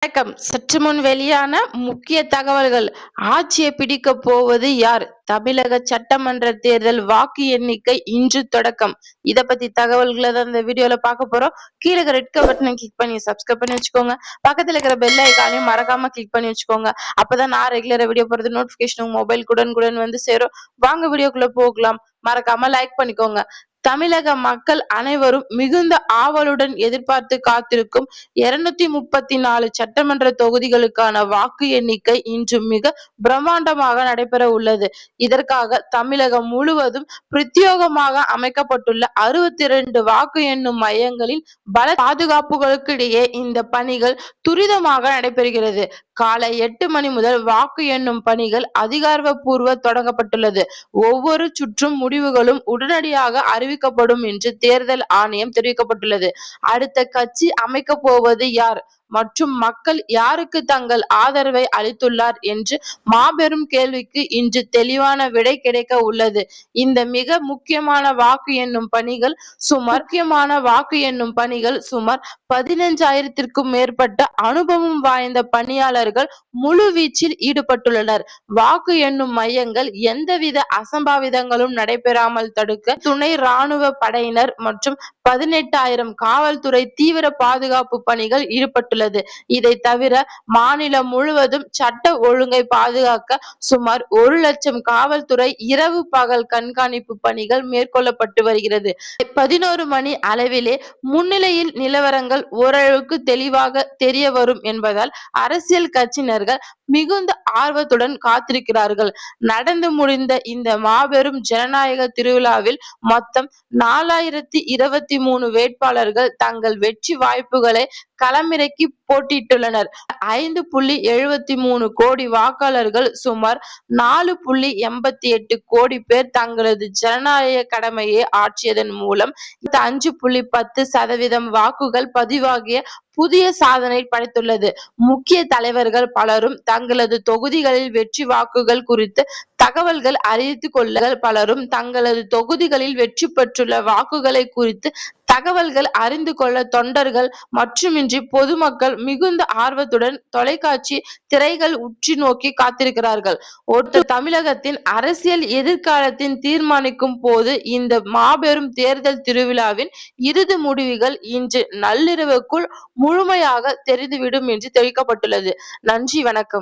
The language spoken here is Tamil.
வணக்கம். சற்று முன் வெளியான முக்கிய தகவல்கள். ஆட்சியை பிடிக்கப் போவது யார்? தமிழக சட்டமன்ற தேர்தல் வாக்கு எண்ணிக்கை இன்று தொடக்கம். இத பத்தி தகவல்களை தான் இந்த வீடியோல பார்க்க போறோம். கீழே இருக்கிற ரெட் கலர் பட்டனை கிளிக் பண்ணி சப்ஸ்கிரைப் பண்ணி வச்சுக்கோங்க. பக்கத்துல இருக்கிற பெல் ஐகானையும் மறக்காம கிளிக் பண்ணி வச்சுக்கோங்க. அப்பதான் நான் ரெகுலரா வீடியோ போறது நோட்டிபிகேஷன் உங்க மொபைல் உடனுக்குடன் வந்து சேரும். வாங்க வீடியோக்குள்ள போகலாம். மறக்காம லைக் பண்ணிக்கோங்க. தமிழக மக்கள் அனைவரும் மிகுந்த ஆவலுடன் எதிர்பார்த்து காத்திருக்கும் 234 சட்டமன்ற தொகுதிகளுக்கான வாக்கு எண்ணிக்கை இன்று மிக பிரம்மாண்டமாக நடைபெற உள்ளது. இதற்காக தமிழகம் முழுவதும் பிரத்யேகமாக அமைக்கப்பட்டுள்ள 62 வாக்கு எண்ணும் மையங்களில் பல பாதுகாப்புகளுக்கு இடையே இந்த பணிகள் துரிதமாக நடைபெறுகிறது. காலை 8 மணி முதல் வாக்கு எண்ணும் பணிகள் அதிகாரப்பூர்வ தொடங்கப்பட்டுள்ளது. ஒவ்வொரு சுற்றும் முடிவுகளும் உடனடியாக அறிவிக்கப்படும் என்று தேர்தல் ஆணையம் தெரிவிக்கப்பட்டுள்ளது. அடுத்த கட்சி அமைக்கப் போவது யார் மற்றும் மக்கள் யாருக்கு தங்கள் ஆதரவை அளித்துள்ளார் என்று மாபெரும் கேள்விக்கு இன்று தெளிவான விடை கிடைக்க உள்ளது. இந்த மிக முக்கியமான வாக்கு எண்ணும் பணிகள் சுமார் 15,000த்திற்கும் மேற்பட்ட அனுபவம் வாய்ந்த பணியாளர்கள் முழு வீச்சில் ஈடுபட்டுள்ளனர். வாக்கு எண்ணும் மையங்கள் எந்தவித அசம்பாவிதங்களும் நடைபெறாமல் தடுக்க துணை ராணுவ படையினர் மற்றும் 18,000 காவல்துறை தீவிர பாதுகாப்பு பணிகள் ஈடுபட்டுள்ளது. இதை தவிர மாநிலம் முழுவதும் சட்ட ஒழுங்கை பாதுகாக்க சுமார் 1,00,000 காவல்துறை இரவு பகல் கண்காணிப்பு பணிகள் மேற்கொள்ளப்பட்டு வருகிறது. 11 மணி அளவிலே முன்னிலையில் நிலவரங்கள் ஓரளவுக்கு தெளிவாக தெரிய வரும் என்பதால் அரசியல் கட்சியினர்கள் மிகுந்த ஆர்வத்துடன் காத்திருக்கிறார்கள். நடந்து முடிந்த இந்த மாபெரும் ஜனநாயக திருவிழாவில் மொத்தம் 4,023 வேட்பாளர்கள் தங்கள் வெற்றி வாய்ப்புகளை களமிறக்கி போட்டியிட்டுள்ளனர். 5.73 கோடி வாக்காளர்கள் சுமார் 4.88 கோடி பேர் தங்களது ஜனநாயக கடமையை ஆற்றியதன் மூலம் 5.10% வாக்குகள் பதிவாகிய புதிய சாதனை படைத்துள்ளது. முக்கிய தலைவர்கள் பலரும் தங்களது தொகுதிகளில் வெற்றி வாக்குகள் குறித்து தகவல்கள் வெற்றி பெற்றுள்ள வாக்குகளை குறித்து தகவல்கள் அறிந்து கொள்ள தொண்டர்கள் மட்டுமின்றி பொதுமக்கள் மிகுந்த ஆர்வத்துடன் தொலைக்காட்சி திரைகள் உற்று நோக்கி காத்திருக்கிறார்கள். ஒட்டு தமிழகத்தின் அரசியல் எதிர்காலத்தின் தீர்மானிக்கும் போது இந்த மாபெரும் தேர்தல் திருவிழாவின் இறுதி முடிவுகள் இன்று நள்ளிரவுக்குள் முழுமையாக தெரிந்துவிடும் என்று தெரிவிக்கப்பட்டுள்ளது. நன்றி, வணக்கம்.